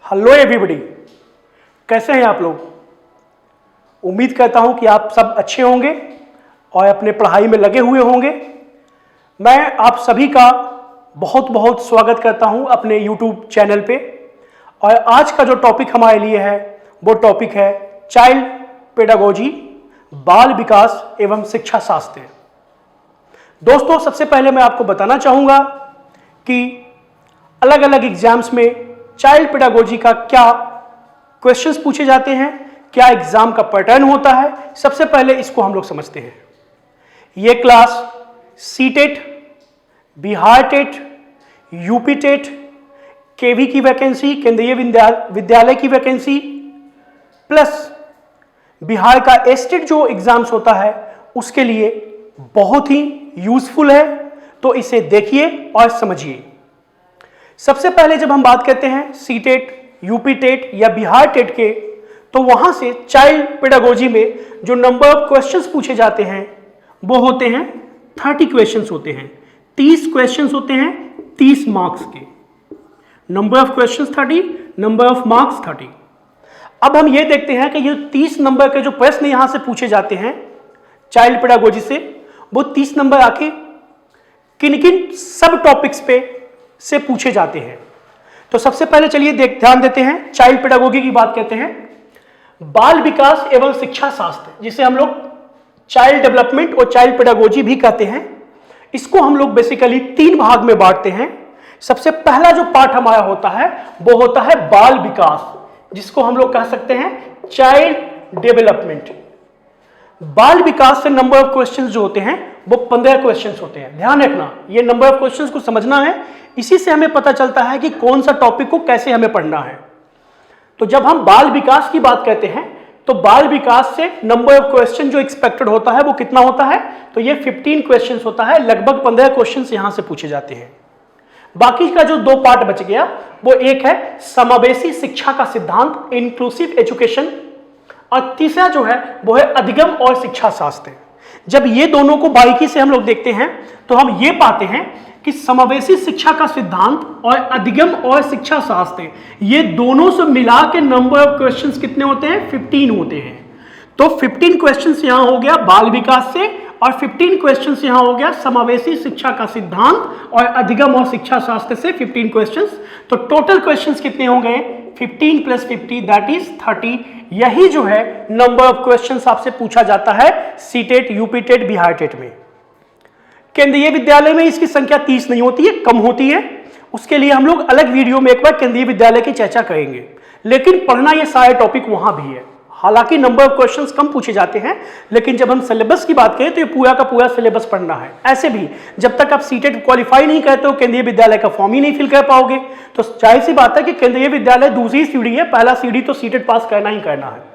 Hello everybody, कैसे हैं आप लोग। उम्मीद करता हूं कि आप सब अच्छे होंगे और अपने पढ़ाई में लगे हुए होंगे। मैं आप सभी का बहुत बहुत स्वागत करता हूं अपने YouTube चैनल पे। और आज का जो टॉपिक हमारे लिए है वो टॉपिक है चाइल्ड पेडागोजी, बाल विकास एवं शिक्षा शास्त्र। दोस्तों, सबसे पहले मैं आपको बताना चाहूँगा कि अलग अलग एग्जाम्स में चाइल्ड पेडागोजी का क्या क्वेश्चंस पूछे जाते हैं, क्या एग्जाम का पैटर्न होता है। सबसे पहले इसको हम लोग समझते हैं। ये class CTET, Bihar TET, UP TET, KV की वैकेंसी, केंद्रीय विद्यालय की वैकेंसी प्लस बिहार का एस्टेट जो एग्जाम्स होता है उसके लिए बहुत ही यूजफुल है। तो इसे देखिए और समझिए। सबसे पहले जब हम बात करते हैं सीटेट, यूपी टेट या बिहार टेट के, तो वहां से चाइल्ड पेडागोजी में जो नंबर ऑफ क्वेश्चंस पूछे जाते हैं वो होते हैं 30 क्वेश्चंस होते हैं। 30 क्वेश्चंस होते हैं 30 मार्क्स के। Number of questions 30, number of marks 30। अब हम ये देखते हैं कि ये 30 नंबर के जो प्रश्न यहां से पूछे जाते हैं चाइल्ड पेडागोजी से, वो 30 नंबर आखिर किन किन सब टॉपिक्स पे से पूछे जाते हैं। तो सबसे पहले चलिए ध्यान देते हैं। चाइल्ड पेडागोजी की बात करते हैं। बाल विकास एवं शिक्षा शास्त्र, जिसे हम लोग चाइल्ड डेवलपमेंट और चाइल्ड पेडागोजी भी कहते हैं, इसको हम लोग बेसिकली 3 भाग में बांटते हैं। सबसे पहला जो पार्ट हमारा होता है वो होता है बाल विकास, जिसको हम लोग कह सकते हैं चाइल्ड डेवलपमेंट। बाल विकास से नंबर ऑफ क्वेश्चंस जो होते हैं वो 15 क्वेश्चंस होते हैं। ध्यान रखना, ये नंबर ऑफ क्वेश्चंस को समझना है। इसी से हमें पता चलता है कि कौन सा टॉपिक को कैसे हमें पढ़ना है। तो जब हम बाल विकास की बात करते हैं तो बाल विकास से नंबर ऑफ क्वेश्चन जो एक्सपेक्टेड होता है वो कितना होता है, तो ये 15 क्वेश्चंस होता है। लगभग 15 क्वेश्चंस यहां से पूछे जाते हैं। बाकी का जो 2 पार्ट बच गया वो एक है समावेशी शिक्षा का सिद्धांत, इंक्लूसिव एजुकेशन, और तीसरा जो है वो है अधिगम और शिक्षा शास्त्र। जब ये दोनों को बारीकी से हम लोग देखते हैं तो हम ये पाते हैं कि समावेशी शिक्षा का सिद्धांत और अधिगम और शिक्षा शास्त्र, ये दोनों से मिला के नंबर ऑफ क्वेश्चंस कितने होते हैं, 15 होते हैं। तो 15 क्वेश्चंस यहां हो गया बाल विकास से, और 15 क्वेश्चंस यहां हो गया समावेशी शिक्षा का सिद्धांत और अधिगम और शिक्षा शास्त्र से 15 क्वेश्चंस। तो टोटल क्वेश्चंस कितने हो गए, 15 + 50 दैट इज 30। यही जो है नंबर ऑफ क्वेश्चंस आपसे पूछा जाता है CTET, UP TET, Bihar TET में। केंद्रीय विद्यालय में इसकी संख्या 30 नहीं होती है, कम होती है। उसके लिए हम लोग अलग वीडियो में एक बार केंद्रीय विद्यालय की चर्चा करेंगे। लेकिन पढ़ना ये सारे टॉपिक वहां भी है। हालांकि नंबर ऑफ क्वेश्चंस कम पूछे जाते हैं, लेकिन जब हम सिलेबस की बात करें तो ये पूरा का पूरा सिलेबस पढ़ना है। ऐसे भी जब तक आप सीटेट क्वालिफाई नहीं करते हो, केंद्रीय विद्यालय का फॉर्म ही नहीं फिल कर पाओगे। तो जाहिर सी बात है कि केंद्रीय विद्यालय दूसरी सीढ़ी है, पहला सीढ़ी तो सीटेट पास करना ही करना है।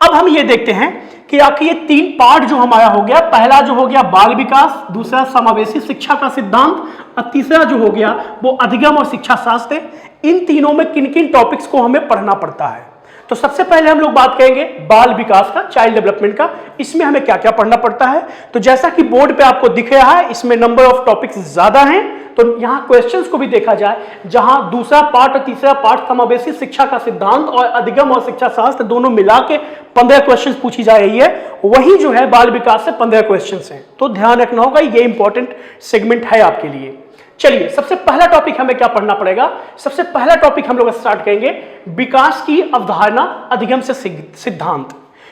अब हम ये देखते हैं कि आखिर ये 3 पार्ट जो हमारा हो गया, पहला जो हो गया बाल विकास, दूसरा समावेशी शिक्षा का सिद्धांत, और तीसरा जो हो गया वो अधिगम और शिक्षा शास्त्र। इन तीनों में किन किन टॉपिक्स को हमें पढ़ना पड़ता है। तो सबसे पहले हम लोग बात करेंगे बाल विकास का, चाइल्ड डेवलपमेंट का। इसमें हमें क्या क्या पढ़ना पड़ता है। तो जैसा कि बोर्ड पे आपको दिख रहा है, इसमें नंबर ऑफ टॉपिक्स ज्यादा हैं। तो यहां क्वेश्चंस को भी देखा जाए, जहां दूसरा पार्ट और तीसरा पार्ट समावेशी शिक्षा का सिद्धांत और अधिगम और शिक्षा शास्त्र दोनों मिला के 15 क्वेश्चंस पूछी जा रही है, वही जो है बाल विकास से 15 क्वेश्चंस हैं। तो ध्यान रखना होगा, ये इंपॉर्टेंट सेगमेंट है आपके लिए। चलिए, सबसे पहला टॉपिक हमें क्या पढ़ना पड़ेगा। सबसे पहला टॉपिक हम लोग स्टार्ट करेंगे विकास की अवधारणा, अधिगम से सिद्धांत।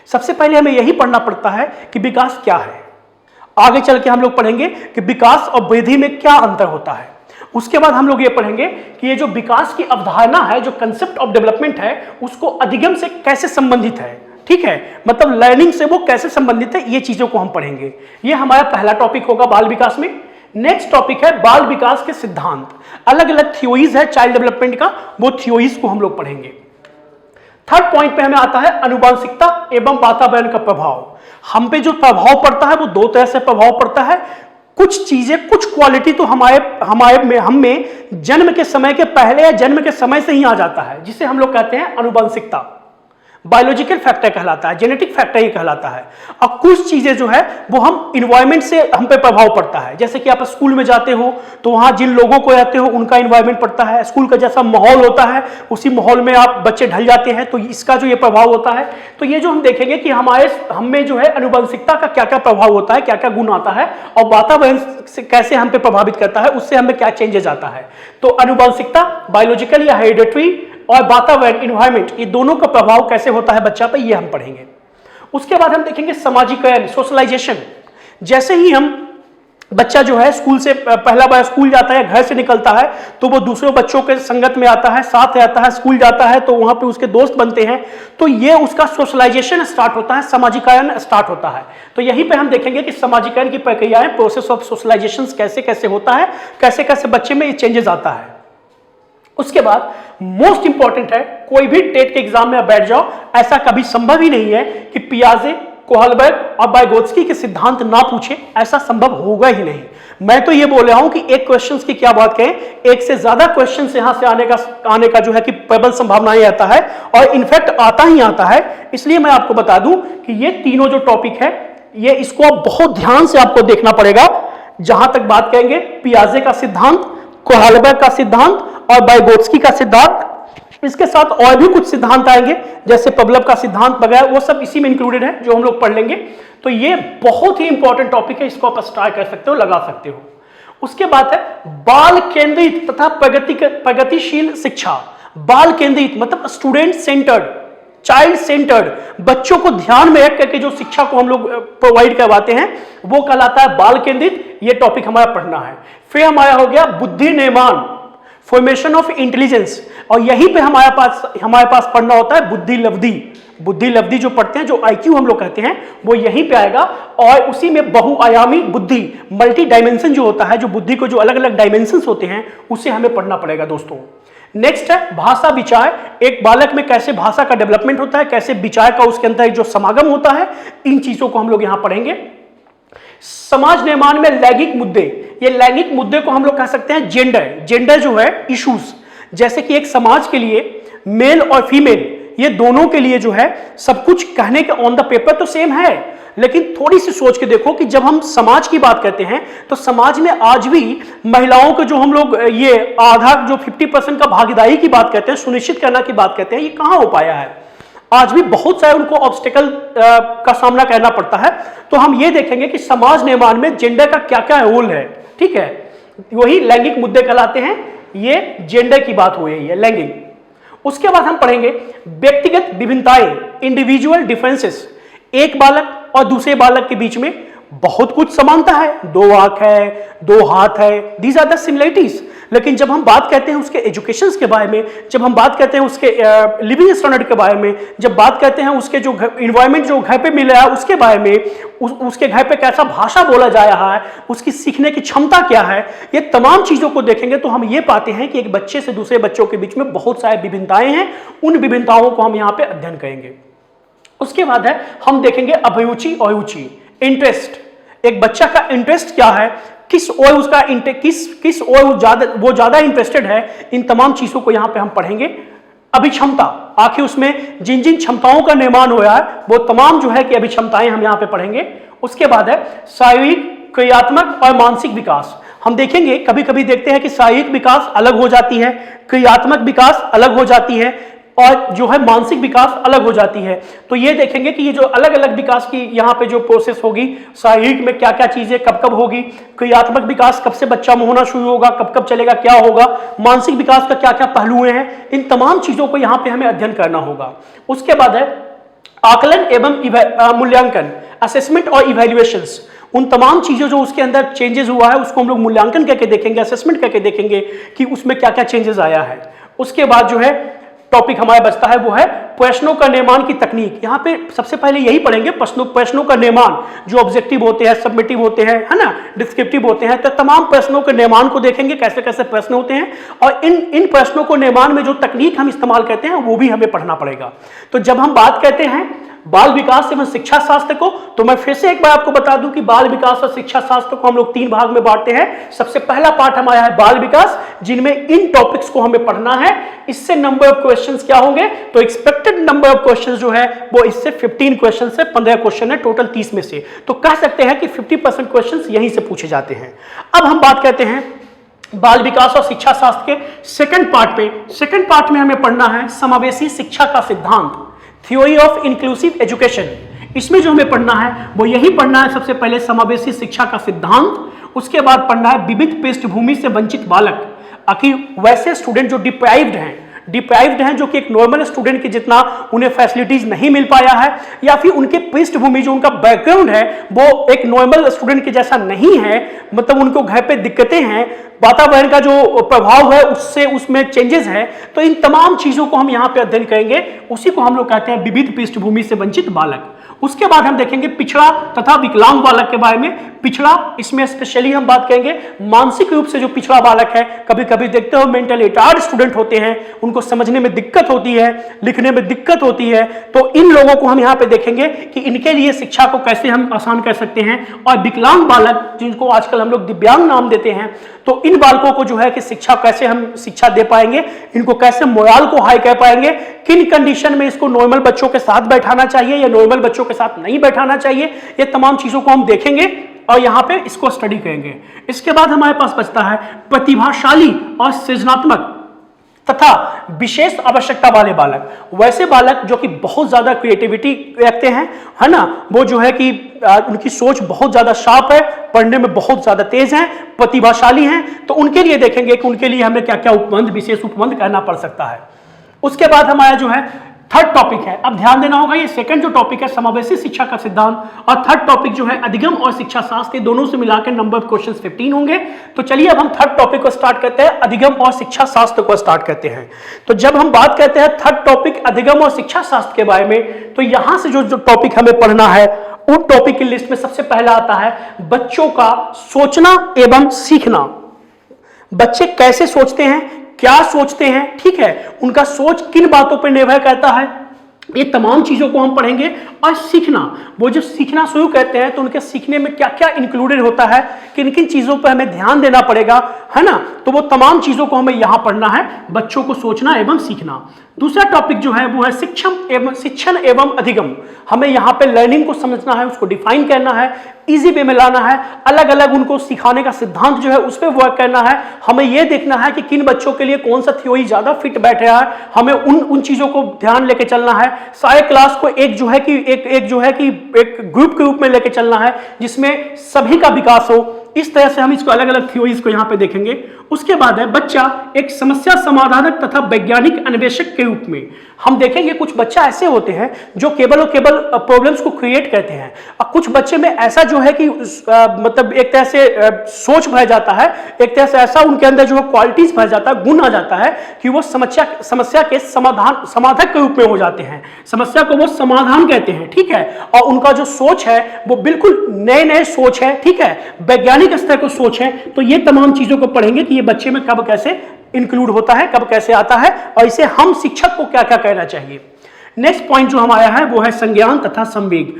सबसे पहले हमें यही पढ़ना पड़ता है कि विकास क्या है। आगे चल के हम लोग पढ़ेंगे कि विकास और वृद्धि में क्या अंतर होता है। उसके बाद हम लोग ये पढ़ेंगे कि ये जो विकास की अवधारणा है, जो कंसेप्ट ऑफ डेवलपमेंट है, उसको अधिगम से कैसे संबंधित है। ठीक है, मतलब लर्निंग से वो कैसे संबंधित है, ये चीजों को हम पढ़ेंगे। ये हमारा पहला टॉपिक होगा बाल विकास में। नेक्स्ट टॉपिक है बाल विकास के सिद्धांत। अलग अलग थ्योरीज है चाइल्ड डेवलपमेंट का, वो थ्योरीज को हम लोग पढ़ेंगे। थर्ड पॉइंट पे हमें आता है अनुवांशिकता एवं वातावरण का प्रभाव। हम पे जो प्रभाव पड़ता है वो 2 तरह से प्रभाव पड़ता है। कुछ चीजें, कुछ क्वालिटी तो हम में जन्म के समय के पहले या जन्म के समय से ही आ जाता है, जिसे हम लोग कहते हैं अनुवांशिकता। बायोलॉजिकल फैक्टर कहलाता है, जेनेटिक फैक्टर ये कहलाता है। और कुछ चीजें जो है वो हम इन्वायरमेंट से हम पे प्रभाव पड़ता है। जैसे कि आप स्कूल में जाते हो तो वहां जिन लोगों को रहते हो उनका इन्वायरमेंट पड़ता है, स्कूल का जैसा माहौल होता है उसी माहौल में आप बच्चे ढल जाते हैं, तो इसका जो ये प्रभाव होता है। तो ये जो हम देखेंगे कि हम में जो है अनुवंशिकता का क्या क्या प्रभाव होता है, क्या क्या गुण आता है, और वातावरण से कैसे हम पे प्रभावित करता है, उससे हमें क्या चेंजेस आता है। तो अनुवंशिकता, बायोलॉजिकल या हेरिडिटरी, और वातावरण इन्वायरमेंट, ये दोनों का प्रभाव कैसे होता है बच्चा पर, ये हम पढ़ेंगे। उसके बाद हम देखेंगे समाजीकरण, सोशलाइजेशन। जैसे ही बच्चा जो है स्कूल से पहला बार स्कूल जाता है, घर से निकलता है, तो वो दूसरे बच्चों के संगत में आता है, साथ रहता है, स्कूल जाता है तो वहां पे उसके दोस्त बनते हैं, तो ये उसका सोशलाइजेशन स्टार्ट होता है, समाजीकरण स्टार्ट होता है। तो यहीं पे हम देखेंगे कि समाजीकरण की प्रक्रियाएं, प्रोसेस ऑफ सोशलाइजेशन कैसे कैसे होता है, कैसे कैसे बच्चे में ये चेंजेस आता है। उसके बाद मोस्ट इंपॉर्टेंट है, कोई भी टेट के एग्जाम में बैठ जाओ, ऐसा कभी संभव ही नहीं है कि पियाजे, कोहलबर्ग और वाइगोत्स्की के सिद्धांत ना पूछे, ऐसा संभव होगा ही नहीं। मैं तो ये बोल रहा हूं कि एक क्वेश्चंस की क्या बात कहें, एक से ज्यादा क्वेश्चंस यहां से आने का जो है कि प्रबल संभावनाएं आता है, और इनफैक्ट आता ही आता है। इसलिए मैं आपको बता दूं कि ये तीनों जो टॉपिक है, ये इसको आप बहुत ध्यान से आपको देखना पड़ेगा। जहां तक बात करेंगे पियाजे का सिद्धांत, कोहलबर्ग का सिद्धांत और वाइगोत्स्की का सिद्धांत, इसके साथ और भी कुछ सिद्धांत आएंगे जैसे पवलव का सिद्धांत वगैरह, वो सब इसी में इंक्लूडेड है जो हम लोग पढ़ लेंगे। तो ये बहुत ही इंपॉर्टेंट टॉपिक है, इसको आप स्टार्ट कर सकते हो, लगा सकते हो। उसके बाद है बाल केंद्रित तथा प्रगतिशील शिक्षा। बाल केंद्रित मतलब स्टूडेंट सेंटर्ड, चाइल्ड सेंटर्ड, बच्चों को ध्यान में रख करके जो शिक्षा को हम लोग प्रोवाइड करवाते हैं वो कहलाता है बाल केंद्रित। ये टॉपिक हमारा पढ़ना है। फिर हमारा हो गया बुद्धि निर्माण, फॉर्मेशन ऑफ इंटेलिजेंस, और यहीं पे हमारे पास पढ़ना होता है बुद्धि लब्धि। बुद्धि लब्धि जो पढ़ते हैं, जो आईक्यू हम लोग कहते हैं, वो यहीं पे आएगा। और उसी में बहुआयामी बुद्धि, मल्टी डायमेंशन जो होता है, जो बुद्धि को जो अलग अलग डायमेंशन होते हैं, उसे हमें पढ़ना पड़ेगा दोस्तों। नेक्स्ट है भाषा विचार, एक बालक में कैसे भाषा का डेवलपमेंट होता है, कैसे विचार का उसके अंदर जो समागम होता है, इन चीजों को हम लोग यहां पढ़ेंगे। समाज निर्माण में लैंगिक मुद्दे, ये लैंगिक मुद्दे को हम लोग कह सकते हैं जेंडर जो है इश्यूज। जैसे कि एक समाज के लिए मेल और फीमेल, ये दोनों के लिए जो है सब कुछ कहने के ऑन द पेपर तो सेम है, लेकिन थोड़ी सी सोच के देखो कि जब हम समाज की बात करते हैं तो समाज में आज भी महिलाओं को जो हम लोग ये आधा जो 50% का भागीदारी की बात करते हैं, सुनिश्चित करना की बात करते हैं, ये कहां हो पाया है। आज भी बहुत सारे उनको ऑब्स्टेकल का सामना करना पड़ता है। तो हम ये देखेंगे कि समाज निर्माण में जेंडर का क्या क्या रोल है, ठीक है, वही लैंगिक मुद्दे कहलाते हैं। ये जेंडर की बात हो रही है, लैंगिक। उसके बाद हम पढ़ेंगे व्यक्तिगत विभिन्नताएं, इंडिविजुअल डिफरेंसेस। एक बालक और दूसरे बालक के बीच में बहुत कुछ समानता है, 2 आंख है, 2 हाथ है, दीज आर द सिमिलरिटीज। लेकिन जब हम बात करते हैं उसके एजुकेशन के बारे में, जब हम बात करते हैं उसके लिविंग स्टैंडर्ड के बारे में, जब बात करते हैं उसके जो इन्वायरमेंट जो घर पे मिल रहा है उसके बारे में, उसके घर पे कैसा भाषा बोला जा रहा है, उसकी सीखने की क्षमता क्या है, ये तमाम चीजों को देखेंगे तो हम ये पाते हैं कि एक बच्चे से दूसरे बच्चों के बीच में बहुत सारी विभिन्नताएं हैं। उन विभिन्नताओं को हम यहाँ पे अध्ययन करेंगे। उसके बाद है हम देखेंगे अभिरुचि और रुचि, इंटरेस्ट। एक बच्चा का इंटरेस्ट क्या है, किस ओर उसका किस ओर वो ज्यादा इंटरेस्टेड है, इन तमाम चीजों को यहां पे हम पढ़ेंगे। अभिक्षमता, आखिर उसमें जिन जिन क्षमताओं का निर्माण हो रहा है वो तमाम जो है कि अभिक्षमताएं हम यहां पे पढ़ेंगे। उसके बाद है शारीरिक, क्रियात्मक और मानसिक विकास। हम देखेंगे कभी कभी देखते हैं कि शारीरिक विकास अलग हो जाती है, क्रियात्मक विकास अलग हो जाती है, और जो है मानसिक विकास अलग हो जाती है। तो ये देखेंगे कि ये जो अलग अलग विकास की यहाँ पे जो प्रोसेस होगी, शारीरिक में क्या क्या चीजें कब कब होगी, क्रियात्मक विकास कब से बच्चा में होना शुरू होगा, कब कब चलेगा, क्या होगा, मानसिक विकास का क्या क्या पहलू हैं, इन तमाम चीजों को यहाँ पे हमें अध्ययन करना होगा। उसके बाद है आकलन एवं मूल्यांकन, असेसमेंट और इवैल्यूएशंस। उन तमाम चीजों जो उसके अंदर चेंजेस हुआ है उसको हम लोग मूल्यांकन करके देखेंगे, असेसमेंट करके देखेंगे कि उसमें क्या क्या चेंजेस आया है। उसके बाद जो है टॉपिक हमारा बचता है वो है प्रश्नों का निर्माण की तकनीक। यहाँ पे सबसे पहले यही पढ़ेंगे, प्रश्नों का निर्माण, जो ऑब्जेक्टिव होते हैं, सबमिटिव होते हैं, है ना, डिस्क्रिप्टिव होते हैं। तो तमाम प्रश्नों के निर्माण को देखेंगे, कैसे कैसे प्रश्न होते हैं, और इन प्रश्नों को निर्माण में जो तकनीक हम इस्तेमाल करते हैं वो भी हमें पढ़ना पड़ेगा। तो जब हम बात करते हैं बाल विकास एवं शिक्षा शास्त्र को, तो मैं फिर से एक बार आपको बता दूं कि बाल विकास और शिक्षा शास्त्र को हम लोग 3 भाग में बांटते हैं। सबसे पहला पार्ट हमारा है बाल विकास, जिनमें इन टॉपिक्स को हमें पढ़ना है। इससे नंबर ऑफ क्वेश्चंस क्या होंगे, तो एक्सपेक्टेड नंबर ऑफ क्वेश्चंस जो है वो इससे 15 क्वेश्चन से 15 क्वेश्चन है टोटल 30 में से, तो कह सकते हैं कि 50% क्वेश्चंस यहीं से पूछे जाते हैं। अब हम बात करते हैं बाल विकास और शिक्षा शास्त्र के सेकंड पार्ट पे। सेकंड पार्ट में हमें पढ़ना है समावेशी शिक्षा का सिद्धांत, थ्योरी ऑफ इंक्लूसिव एजुकेशन। इसमें जो हमें पढ़ना है वो यही पढ़ना है, सबसे पहले समावेशी शिक्षा का सिद्धांत, उसके बाद पढ़ना है विविध पृष्ठभूमि से वंचित बालक। आखिर वैसे स्टूडेंट जो डिप्राइव्ड हैं, जो कि एक नॉर्मल स्टूडेंट के जितना उन्हें फैसिलिटीज नहीं मिल पाया है, या फिर उनके पृष्ठभूमि जो उनका बैकग्राउंड है वो एक नॉर्मल स्टूडेंट के जैसा नहीं है, मतलब उनको घर पे दिक्कतें हैं, वातावरण का जो प्रभाव है उससे उसमें चेंजेस है, तो इन तमाम चीजों को हम यहाँ पे अध्ययन करेंगे। उसी को हम लोग कहते हैं विविध पृष्ठभूमि से वंचित बालक। उसके बाद हम देखेंगे पिछड़ा तथा विकलांग बालक के बारे में। पिछड़ा, इसमें स्पेशली हम बात करेंगे मानसिक रूप से जो पिछड़ा बालक है। कभी कभी देखते हो मेंटल रिटार्ड स्टूडेंट होते हैं, उनको समझने में दिक्कत होती है, लिखने में दिक्कत होती है, तो इन लोगों को हम यहाँ पे देखेंगे कि इनके लिए शिक्षा को कैसे हम आसान कर सकते हैं। और विकलांग बालक, जिनको आजकल हम लोग दिव्यांग नाम देते हैं, तो इन बालकों को जो है कि शिक्षा कैसे हम शिक्षा दे पाएंगे, इनको कैसे मोरल को हाई कर पाएंगे, किन कंडीशन में इसको नॉर्मल बच्चों के साथ बैठाना चाहिए या नॉर्मल बच्चों के साथ नहीं बैठाना चाहिए, ये तमाम चीजों को हम देखेंगे और यहाँ पे इसको स्टडी करेंगे। इसके बाद हमारे पास बचता है प्रतिभाशाली और सृजनात्मक तथा विशेष आवश्यकता वाले बालक। वैसे बालक जो कि बहुत ज्यादा क्रिएटिविटी रखते हैं, है ना, वो जो है कि उनकी सोच बहुत ज्यादा शार्प है, पढ़ने में बहुत ज्यादा तेज हैं, प्रतिभाशाली हैं, तो उनके लिए देखेंगे कि उनके लिए हमें क्या क्या उपबंध, विशेष उपबंध करना पड़ सकता है। उसके बाद हमारा जो है थर्ड टॉपिक है, अब ध्यान देना होगा, ये सेकंड जो टॉपिक है समावेशी शिक्षा का सिद्धांत, और थर्ड टॉपिक जो है अधिगम और शिक्षा शास्त्र, दोनों से मिलाकर नंबर ऑफ क्वेश्चंस 15 होंगे। तो चलिए अब हम थर्ड टॉपिक को स्टार्ट करते हैं, अधिगम और शिक्षा शास्त्र को स्टार्ट करते हैं। तो जब हम बात करते हैं थर्ड टॉपिक अधिगम और शिक्षा शास्त्र के बारे में, तो यहां से जो टॉपिक हमें पढ़ना है उन टॉपिक की लिस्ट में सबसे पहला आता है बच्चों का सोचना एवं सीखना। बच्चे कैसे सोचते हैं, क्या सोचते हैं, ठीक है, उनका सोच किन बातों पर निर्भर करता है, ये तमाम चीजों को हम पढ़ेंगे। और सीखना, वो जब सीखना शुरू करते हैं तो उनके सीखने में क्या क्या इंक्लूडेड होता है, किन किन चीजों पर हमें ध्यान देना पड़ेगा, है ना, तो वो तमाम चीजों को हमें यहां पढ़ना है, बच्चों को सोचना एवं सीखना। दूसरा टॉपिक जो है वो है शिक्षण एवं अधिगम। हमें यहाँ पे लर्निंग को समझना है, उसको डिफाइन करना है, इजी वे में लाना है, अलग अलग उनको सिखाने का सिद्धांत जो है उस पर वर्क करना है। हमें यह देखना है कि किन बच्चों के लिए कौन सा थ्योरी ज्यादा फिट बैठ रहा है, हमें उन चीजों को ध्यान लेके चलना है। सारे क्लास को एक ग्रुप के रूप में लेके चलना है जिसमें सभी का विकास हो। इस तरह से हम इसको अलग अलग थ्योरीज को यहाँ पे देखेंगे। उसके बाद है बच्चा एक समस्या समाधानक तथा वैज्ञानिक अन्वेषक के रूप में। हम देखेंगे कुछ बच्चा ऐसे होते हैं जो केवल और केवल प्रॉब्लम्स को क्रिएट करते हैं, और कुछ बच्चे में ऐसा जो है कि मतलब एक तरह से सोच भर जाता है, एक तरह से ऐसा उनके अंदर जो है क्वालिटीज भर जाता है, गुण आ जाता है कि वो समस्या के समाधान के रूप में हो जाते हैं, समस्या को वो समाधान कहते हैं, ठीक है, और उनका जो सोच है वो बिल्कुल नए सोच है, ठीक है, वैज्ञानिक स्तर को सोच है। तो ये तमाम चीजों को पढ़ेंगे कि ये बच्चे में कब कैसे इंक्लूड होता है, कब कैसे आता है, और इसे हम शिक्षक को क्या क्या कहना चाहिए। नेक्स्ट पॉइंट जो हमारा है वो है संज्ञान तथा संवेग।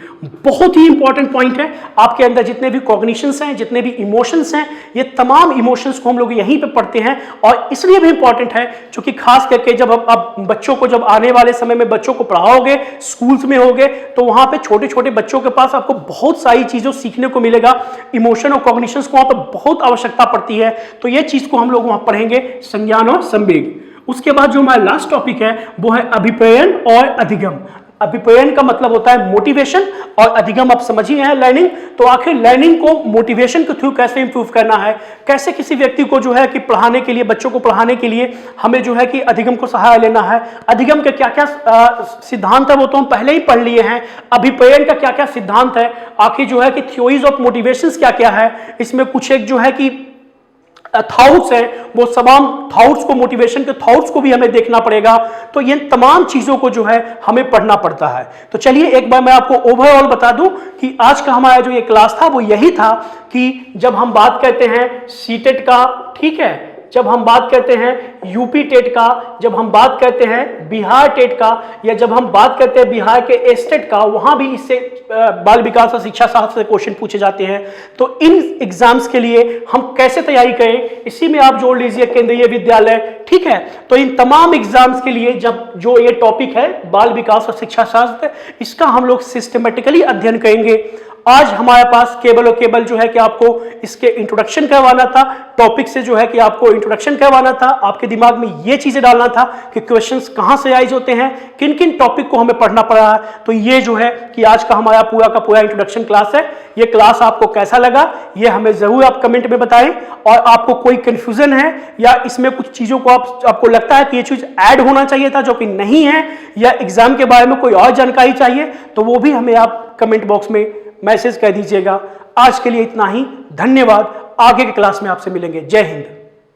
बहुत ही इंपॉर्टेंट पॉइंट है। आपके अंदर जितने भी कॉग्निशंस हैं, जितने भी इमोशंस हैं, ये तमाम इमोशंस को हम लोग यहीं पे पढ़ते हैं, और इसलिए भी इंपॉर्टेंट है क्योंकि खास करके जब आप बच्चों को, जब आने वाले समय में बच्चों को पढ़ाओगे, स्कूल्स में होगे, तो वहां पे छोटे छोटे बच्चों के पास आपको बहुत सारी चीजों सीखने को मिलेगा। इमोशन और कॉग्निशंस को वहां पर बहुत आवश्यकता पड़ती है, तो ये चीज को हम लोग वहां पढ़ेंगे, संज्ञान और संवेग। उसके बाद जो हमारा लास्ट टॉपिक है वो है अभिप्रेरण और अधिगम। अभिप्रेरण का मतलब होता है मोटिवेशन, और अधिगम आप समझ ही हैं लर्निंग। तो आखिर लर्निंग को मोटिवेशन के थ्रू कैसे इंप्रूव करना है, कैसे किसी व्यक्ति को जो है कि पढ़ाने के लिए, बच्चों को पढ़ाने के लिए हमें जो है कि अधिगम को सहारा लेना है। अधिगम के क्या क्या सिद्धांत है वो तो हम पहले ही पढ़ लिए हैं। अभिप्रेरण का क्या क्या सिद्धांत है, आखिर जो है कि थ्योरीज ऑफ मोटिवेशन क्या क्या है, इसमें कुछ एक जो है कि थॉट्स है, वो तमाम थॉट्स को, मोटिवेशन के थॉट्स को भी हमें देखना पड़ेगा। तो ये तमाम चीजों को जो है हमें पढ़ना पड़ता है। तो चलिए एक बार मैं आपको ओवरऑल बता दूं कि आज का हमारा जो ये क्लास था वो यही था कि जब हम बात करते हैं सीटेट का, ठीक है, जब हम बात करते हैं यूपी टेट का, जब हम बात करते हैं बिहार टेट का, या जब हम बात करते हैं बिहार के स्टेट का, वहां भी इससे बाल विकास और शिक्षा शास्त्र से क्वेश्चन पूछे जाते हैं। तो इन एग्जाम्स के लिए हम कैसे तैयारी करें, इसी में आप जोड़ लीजिए केंद्रीय विद्यालय, ठीक है। तो इन तमाम एग्जाम्स के लिए जब जो ये टॉपिक है बाल विकास और शिक्षा शास्त्र, इसका हम लोग सिस्टमेटिकली अध्ययन करेंगे। आज हमारे पास केवल और केवल जो है कि आपको इसके इंट्रोडक्शन करवाना था, टॉपिक से जो है कि आपको इंट्रोडक्शन करवाना था, आपके दिमाग में ये चीजें डालना था कि क्वेश्चंस कहां से राइज होते हैं, किन किन टॉपिक को हमें पढ़ना पड़ा है। तो ये जो है कि आज का हमारा पूरा का पूरा इंट्रोडक्शन क्लास है। ये क्लास आपको कैसा लगा ये हमें जरूर आप कमेंट में बताएं, और आपको कोई कंफ्यूजन है या इसमें कुछ चीजों को आपको लगता है कि ये चीज ऐड होना चाहिए था जो कि नहीं है, या एग्जाम के बारे में कोई और जानकारी चाहिए, तो वो भी हमें आप कमेंट बॉक्स में मैसेज कर दीजिएगा। आज के लिए इतना ही, धन्यवाद। आगे के क्लास में आपसे मिलेंगे। जय हिंद।